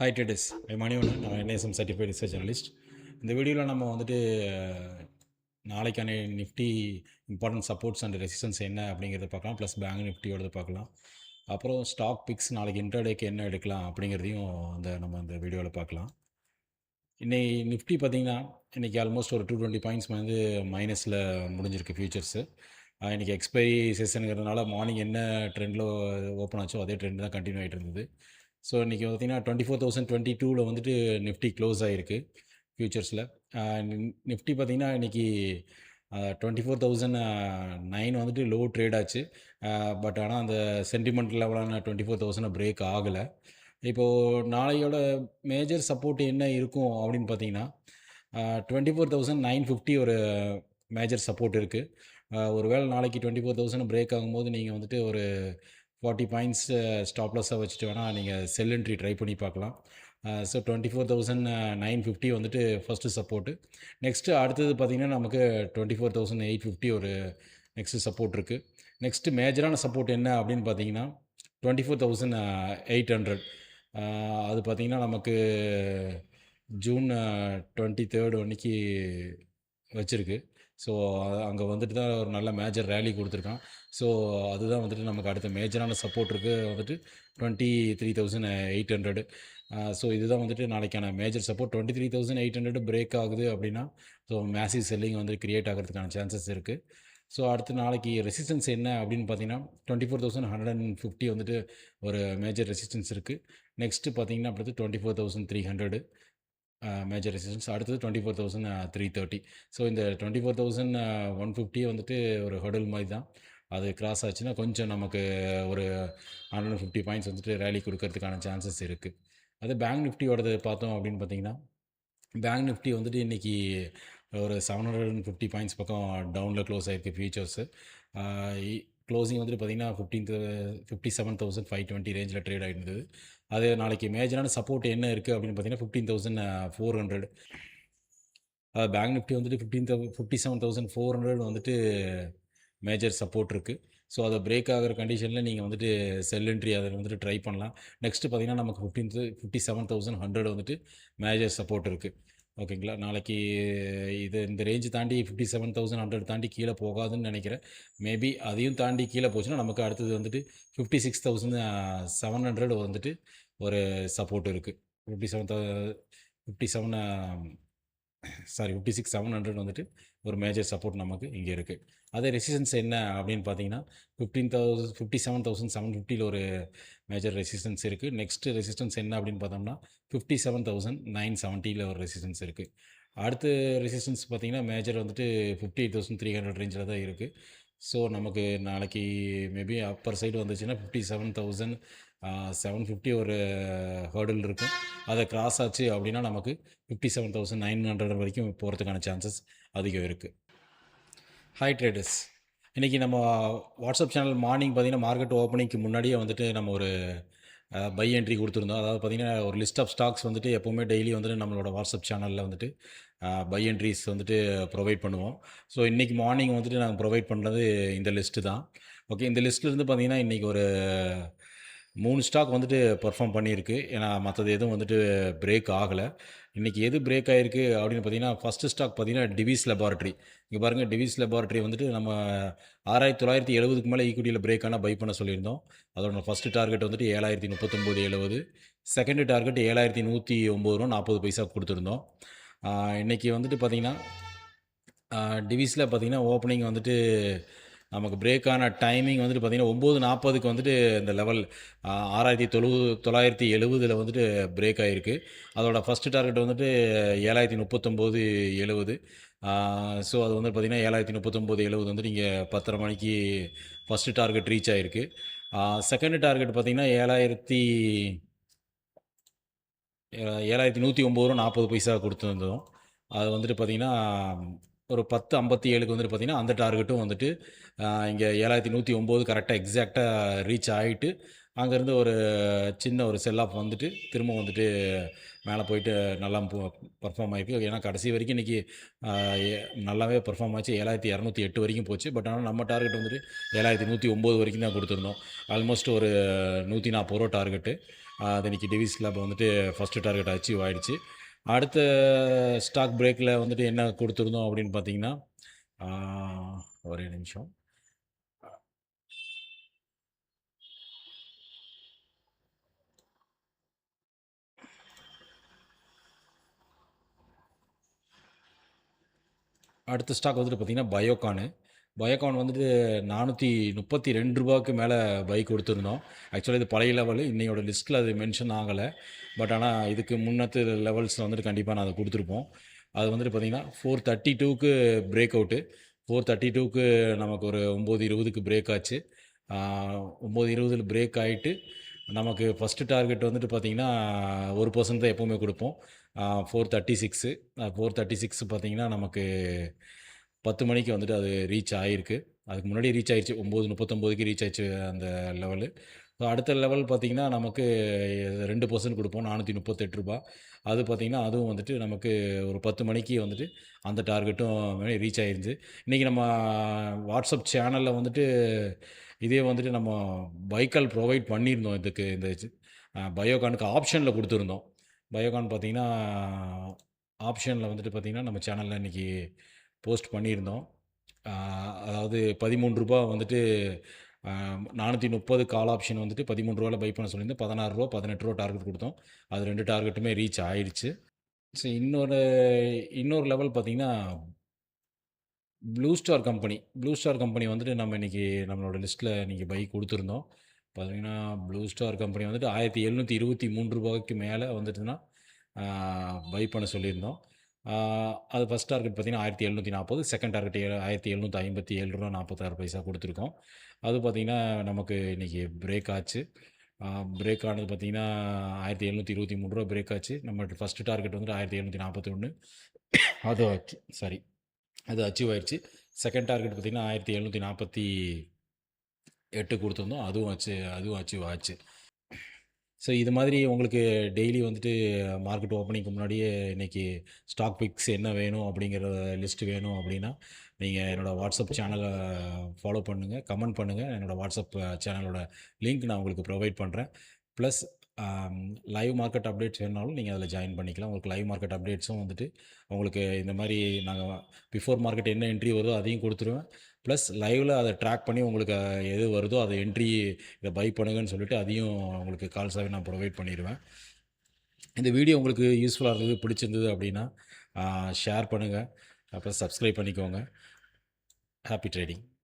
Hi traders, Manivannan. நான் NSM certified research journalist. இந்த வீடியோவில் நம்ம வந்துட்டு நாளைக்கான Nifty important supports and resistance என்ன அப்படிங்கிறத பார்க்கலாம். ப்ளஸ் பேங்க் நிஃப்டியோடது பார்க்கலாம். அப்புறம் ஸ்டாக் பிக்ஸ் நாளைக்கு இன்ட்ராடேக்கு என்ன எடுக்கலாம் அப்படிங்கிறதையும் நம்ம இந்த வீடியோவில் பார்க்கலாம். இன்னைக்கு நிஃப்டி பார்த்திங்கன்னா இன்றைக்கி ஆல்மோஸ்ட் ஒரு 220 பாயிண்ட்ஸ் வந்து மைனஸில் முடிஞ்சிருக்கு ஃபியூச்சர்ஸு. இன்றைக்கி எக்ஸ்பைரி செஷனுங்கிறதுனால மார்னிங் என்ன ட்ரெண்டில் ஓப்பன் ஆச்சோ அதே ட்ரெண்ட் தான் கண்டினியூ ஆகிட்டு இருந்தது. ஸோ இன்றைக்கி பார்த்திங்கன்னா 24,022 வந்துட்டு நிஃப்டி க்ளோஸ் ஆகிருக்கு ஃபியூச்சர்ஸில். நிஃப்டி பார்த்திங்கன்னா இன்றைக்கி 24,009 வந்துட்டு லோ ட்ரேட் ஆச்சு. பட் ஆனால் அந்த சென்டிமெண்ட் லெவலான 24,000 பிரேக் ஆகலை. இப்போது நாளையோட மேஜர் சப்போர்ட் என்ன இருக்கும் அப்படின்னு பார்த்தீங்கன்னா 24,950 ஒரு மேஜர் சப்போர்ட் இருக்குது. ஒரு வேளை நாளைக்கு 24,000 பிரேக் ஆகும்போது நீங்கள் வந்துட்டு ஒரு 40 பாயிண்ட்ஸ் ஸ்டாப் லாஸாக வச்சுட்டு வேணால் நீங்கள் செல் என்ட்ரி ட்ரை பண்ணி பார்க்கலாம். ஸோ 24,950 வந்துட்டு ஃபஸ்ட்டு சப்போர்ட்டு. நெக்ஸ்ட்டு அடுத்தது பார்த்திங்கன்னா நமக்கு 24,850 ஒரு நெக்ஸ்ட்டு சப்போர்ட் இருக்குது. நெக்ஸ்ட்டு மேஜரான சப்போர்ட் என்ன அப்படின்னு பார்த்தீங்கன்னா 24,800. அது பார்த்திங்கன்னா நமக்கு ஜூன் 23 அன்றைக்கி வச்சுருக்கு. ஸோ அங்கே வந்துட்டு தான் ஒரு நல்ல மேஜர் ரேலி கொடுத்துருக்கான். ஸோ அதுதான் வந்துட்டு நமக்கு அடுத்த மேஜரான சப்போர்ட் இருக்குது வந்துட்டு 23,800. ஸோ இதுதான் வந்துட்டு நாளைக்கான மேஜர் சப்போர்ட். 23,800 பிரேக் ஆகுது அப்படின்னா ஸோ மேசிவ் செல்லிங் வந்து க்ரியேட் ஆகிறதுக்கான சான்சஸ் இருக்குது. ஸோ அடுத்து நாளைக்கு ரெசிஸ்டன்ஸ் என்ன அப்படின்னு பார்த்தீங்கன்னா 24,150 வந்துட்டு ஒரு மேஜர் ரெசிஸ்டன்ஸ் இருக்குது. நெக்ஸ்ட்டு பார்த்தீங்கன்னா அடுத்து 24,300 மேஜர் ரெசிஸ்டன்ஸ். அடுத்தது 24,330. ஸோ இந்த 24,150 வந்துட்டு ஒரு ஹர்டில் மாதிரி தான். அது கிராஸ் ஆச்சுன்னா கொஞ்சம் நமக்கு ஒரு 150 பாயிண்ட்ஸ் வந்துட்டு ரேலி கொடுக்கறதுக்கான சான்சஸ் இருக்குது. அது பேங்க் நிஃப்டியோடது பார்த்தோம் அப்படின்னு பார்த்தீங்கன்னா பேங்க் நிஃப்டி வந்துட்டு இன்றைக்கி ஒரு 750 பாயிண்ட்ஸ் பக்கம் டவுனில் க்ளோஸ் ஆகிருக்கு ஃபியூச்சர்ஸு. க்ளோசிங் வந்துட்டு பார்த்திங்கன்னா 57,520 ரேஞ்சில் ட்ரேட் ஆகிருந்தது. அது நாளைக்கு மேஜரான சப்போர்ட் என்ன இருக்குது அப்படின்னு பார்த்தீங்கன்னா 15,400. பேங்க் நிஃப்டி வந்துட்டு 57,400 வந்துட்டு மேஜர் சப்போர்ட் இருக்குது. ஸோ அதை பிரேக் ஆகிற கண்டிஷனில் நீங்கள் வந்துட்டு செல் என்ட்ரி அதில் வந்துட்டு ட்ரை பண்ணலாம். நெக்ஸ்ட்டு பார்த்திங்கன்னா நமக்கு 57,100 வந்துட்டு மேஜர் சப்போர்ட் இருக்குது. ஓகேங்களா? நாளைக்கு இந்த ரேஞ்சு தாண்டி 57,100 தாண்டி கீழே போகாதுன்னு நினைக்கிறேன். மேபி அதையும் தாண்டி கீழே போச்சுன்னா நமக்கு அடுத்தது வந்துட்டு 56,700 வந்துட்டு ஒரு சப்போர்ட் இருக்குது. 56,700 வந்துட்டு ஒரு மேஜர் சப்போர்ட் நமக்கு இங்கே இருக்குது. அதே ரெசிஸ்டன்ஸ் என்ன அப்படின்னு பார்த்தீங்கன்னா 57,750 ஒரு மேஜர் ரெசிஸ்டன்ஸ் இருக்குது. நெக்ஸ்ட்டு ரெசிஸ்டன்ஸ் என்ன அப்படின்னு பார்த்தோம்னா 57,970 ஒரு ரெசிஸ்டன்ஸ் இருக்குது. அடுத்த ரெசிஸ்டன்ஸ் பார்த்திங்கன்னா மேஜர் வந்துட்டு 58,300 ரேஞ்சில் தான் இருக்குது. ஸோ நமக்கு நாளைக்கு மேபி அப்பர் சைடு வந்துச்சுன்னா 57,750 ஒரு ஹர்டில் இருக்கும். அதை கிராஸ் ஆச்சு அப்படின்னா நமக்கு 57,900 வரைக்கும் போகிறதுக்கான சான்சஸ் அதிகம் இருக்குது. ஹாய் ட்ரேடர்ஸ், இன்றைக்கி நம்ம வாட்ஸ்அப் சேனல் மார்னிங் பார்த்திங்கன்னா மார்க்கெட் ஓப்பனிங்க்கு முன்னாடியே வந்துட்டு நம்ம ஒரு பை என்ட்ரி கொடுத்துருந்தோம். அதாவது பார்த்திங்கன்னா ஒரு லிஸ்ட் ஆஃப் ஸ்டாக்ஸ் வந்துட்டு எப்போவுமே டெய்லி வந்துட்டு நம்மளோட வாட்ஸ்அப் சேனலில் வந்துட்டு பை என்ட்ரிஸ் வந்துட்டு ப்ரொவைட் பண்ணுவோம். ஸோ இன்றைக்கி மார்னிங் வந்துட்டு நாங்கள் ப்ரொவைட் பண்ணுறது இந்த லிஸ்ட்டு தான். ஓகே, இந்த லிஸ்ட்லேருந்து பார்த்திங்கன்னா இன்றைக்கி ஒரு 3 ஸ்டாக் வந்துட்டு பர்ஃபார்ம் பண்ணியிருக்கு. ஏன்னா மற்றது எதுவும் வந்துட்டு பிரேக் ஆகலை. இன்றைக்கி எது பிரேக் ஆகிருக்கு அப்படின்னு பார்த்தீங்கன்னா ஃபஸ்ட்டு ஸ்டாக் பார்த்திங்கன்னா டிவிஸ் லெபார்ட்ரி. இங்கே பாருங்கள், டிவிஸ் லெபார்ட்ரி வந்துட்டு நம்ம 6,970க்கு மேலே ஈக்விட்டியில் பிரேக் ஆனால் பை பண்ண சொல்லியிருந்தோம். அதோட ஃபஸ்ட்டு டார்கெட் வந்துட்டு 7,039.70. செகண்டு டார்கெட் 7,109 40 பைசா கொடுத்துருந்தோம். இன்றைக்கி வந்துட்டு பார்த்திங்கன்னா டிவிஸில் பார்த்திங்கன்னா ஓப்பனிங் வந்துட்டு நமக்கு பிரேக்கான டைமிங் வந்துட்டு பார்த்திங்கன்னா 9:40க்கு வந்துட்டு இந்த லெவல் 6,970 வந்துட்டு பிரேக் ஆகிருக்கு. அதோட ஃபஸ்ட்டு டார்கெட் வந்துட்டு 7,039.70. ஸோ அது வந்து பார்த்திங்கன்னா 7,039.70 வந்துட்டு இங்கே 10:30 மணிக்கு ஃபஸ்ட்டு டார்கெட் ரீச் ஆகிருக்கு. செகண்டு டார்கெட் பார்த்திங்கன்னா 7,109 40 பைசா கொடுத்துருந்தோம். அது வந்துட்டு பார்த்திங்கன்னா ஒரு 10:57க்கு வந்துட்டு பார்த்திங்கன்னா அந்த டார்கெட்டும் வந்துட்டு இங்கே 7,109 கரெக்டாக எக்ஸாக்டாக ரீச் ஆகிட்டு அங்கேருந்து ஒரு சின்ன ஒரு செல் ஆஃப் வந்துட்டு திரும்ப வந்துட்டு மேலே போயிட்டு நல்லா பர்ஃபார்ம் ஆயிருக்கு. ஏன்னா கடைசி வரைக்கும் இன்றைக்கி நல்லாவே பர்ஃபார்ம் ஆச்சு. 7208 வரைக்கும் போச்சு. பட் ஆனால் நம்ம டார்கெட் வந்துட்டு 7109 வரைக்கும் தான் கொடுத்துருந்தோம். ஆல்மோஸ்ட் ஒரு 140 ரூபா டார்கெட்டு. அது இன்றைக்கி டிவிஸ் லேப் வந்துட்டு ஃபஸ்ட்டு டார்கெட் அச்சீவ் ஆகிடுச்சு. அடுத்த ஸ்டாக் பிரேக்கில் வந்துட்டு என்ன கொடுத்துருந்தோம் அப்படின்னு பார்த்தீங்கன்னா, ஒரே நிமிஷம். அடுத்த ஸ்டாக் வந்துட்டு பார்த்தீங்கன்னா பயோகானு. பயோகான் வந்துட்டு ரூ. 432 மேலே பை கொடுத்துருந்தோம். ஆக்சுவலி இது பழைய லெவலு. இன்னையோட லிஸ்ட்டில் அது மென்ஷன் ஆகலை. பட் ஆனால் இதுக்கு முன்னத்து லெவல்ஸில் வந்துட்டு கண்டிப்பாக நான் அதை கொடுத்துருப்போம். அது வந்துட்டு பார்த்தீங்கன்னா 432க்கு பிரேக் அவுட்டு. 432க்கு நமக்கு ஒரு 9:20க்கு பிரேக் ஆச்சு. 9:20 பிரேக் ஆகிட்டு நமக்கு ஃபஸ்ட்டு டார்கெட் வந்துட்டு பார்த்தீங்கன்னா 1% தான் எப்போவுமே கொடுப்போம். 436 436 பார்த்தீங்கன்னா நமக்கு 10 மணிக்கு வந்துட்டு அது ரீச் ஆகிருக்கு. அதுக்கு முன்னாடி ரீச் ஆயிடுச்சு. 9:39க்கு ரீச் ஆயிடுச்சு அந்த லெவலு. ஸோ அடுத்த லெவல் பார்த்தீங்கன்னா நமக்கு 2% கொடுப்போம். ரூ. 438. அது பார்த்தீங்கன்னா அதுவும் வந்துட்டு நமக்கு ஒரு 10 மணிக்கு வந்துட்டு அந்த டார்கெட்டும் ரீச் ஆயிருந்துச்சு. இன்றைக்கி நம்ம வாட்ஸ்அப் சேனலில் வந்துட்டு இதே வந்துட்டு நம்ம பைக்கால் ப்ரொவைட் பண்ணியிருந்தோம். இதுக்கு இந்த பயோகானுக்கு ஆப்ஷனில் கொடுத்துருந்தோம். பயோகான் பார்த்தீங்கன்னா ஆப்ஷனில் வந்துட்டு பார்த்தீங்கன்னா நம்ம சேனலில் இன்றைக்கி போஸ்ட் பண்ணியிருந்தோம். அதாவது ரூ. 13 வந்துட்டு 430 கால் ஆப்ஷன் வந்துட்டு ரூ. 13 பை பண்ண சொல்லியிருந்தோம். ரூ. 16 ரூ. 18 டார்கெட் கொடுத்தோம். அது 2 டார்கெட்டுமே ரீச் ஆயிடுச்சு. ஸோ இன்னொரு லெவல் பார்த்தீங்கன்னா blue star company. Blue star company வந்துட்டு நம்ம இன்றைக்கி நம்மளோட லிஸ்ட்டில் இன்றைக்கி பை கொடுத்துருந்தோம். பார்த்தீங்கன்னா ப்ளூ ஸ்டார் கம்பெனி வந்துட்டு ரூ. 1723 மேலே வந்துட்டுன்னா பை பண்ண சொல்லியிருந்தோம். அது ஃபஸ்ட் டார்கெட் பார்த்தீங்கன்னா 1740, செகண்ட் டார்கெட் 1757 கொடுத்துருக்கோம். அது பார்த்தீங்கன்னா நமக்கு இன்றைக்கி பிரேக் ஆச்சு. பிரேக் ஆனது பார்த்தீங்கன்னா ரூ. 1723 பிரேக் ஆச்சு. நம்ம ஃபஸ்ட்டு டார்கெட் வந்துட்டு 1741. அது அது அச்சீவ் ஆயிடுச்சு. செகண்ட் டார்கெட் பார்த்தீங்கன்னா 1748 கொடுத்துருந்தோம். அதுவும் அச்சீவ் ஆச்சு. ஸோ இது மாதிரி உங்களுக்கு டெய்லி வந்துட்டு மார்க்கெட் ஓப்பனிங்க்கு முன்னாடியே இன்றைக்கி ஸ்டாக் பிக்ஸ் என்ன வேணும் அப்படிங்கிற லிஸ்ட் வேணும் அப்படின்னா நீங்கள் என்னோடய வாட்ஸ்அப் சேனலை ஃபாலோ பண்ணுங்கள், கமெண்ட் பண்ணுங்கள். என்னோடய வாட்ஸ்அப் சேனலோட லிங்க் நான் உங்களுக்கு ப்ரொவைட் பண்ணுறேன். ப்ளஸ் லைவ் மார்க்கெட் அப்டேட்ஸ் வேணுனாலும் நீங்கள் அதில் ஜாயின் பண்ணிக்கலாம். உங்களுக்கு லைவ் மார்க்கெட் அப்டேட்ஸும் வந்துட்டு உங்களுக்கு இந்த மாதிரி நாங்கள் பிஃபோர் மார்க்கெட் என்ன என்ட்ரி வருதோ அதையும் கொடுத்துருவேன். ப்ளஸ் லைவில் அதை ட்ராக் பண்ணி உங்களுக்கு எது வருதோ அதை என்ட்ரி இதை பை பண்ணுங்கன்னு சொல்லிவிட்டு அதையும் உங்களுக்கு கால்ஸாகவே நான் ப்ரொவைட் பண்ணிடுவேன். இந்த வீடியோ உங்களுக்கு யூஸ்ஃபுல்லாக இருந்தது, பிடிச்சிருந்தது அப்படின்னா ஷேர் பண்ணுங்கள். அப்புறம் சப்ஸ்கிரைப் பண்ணிக்கோங்க. Happy trading.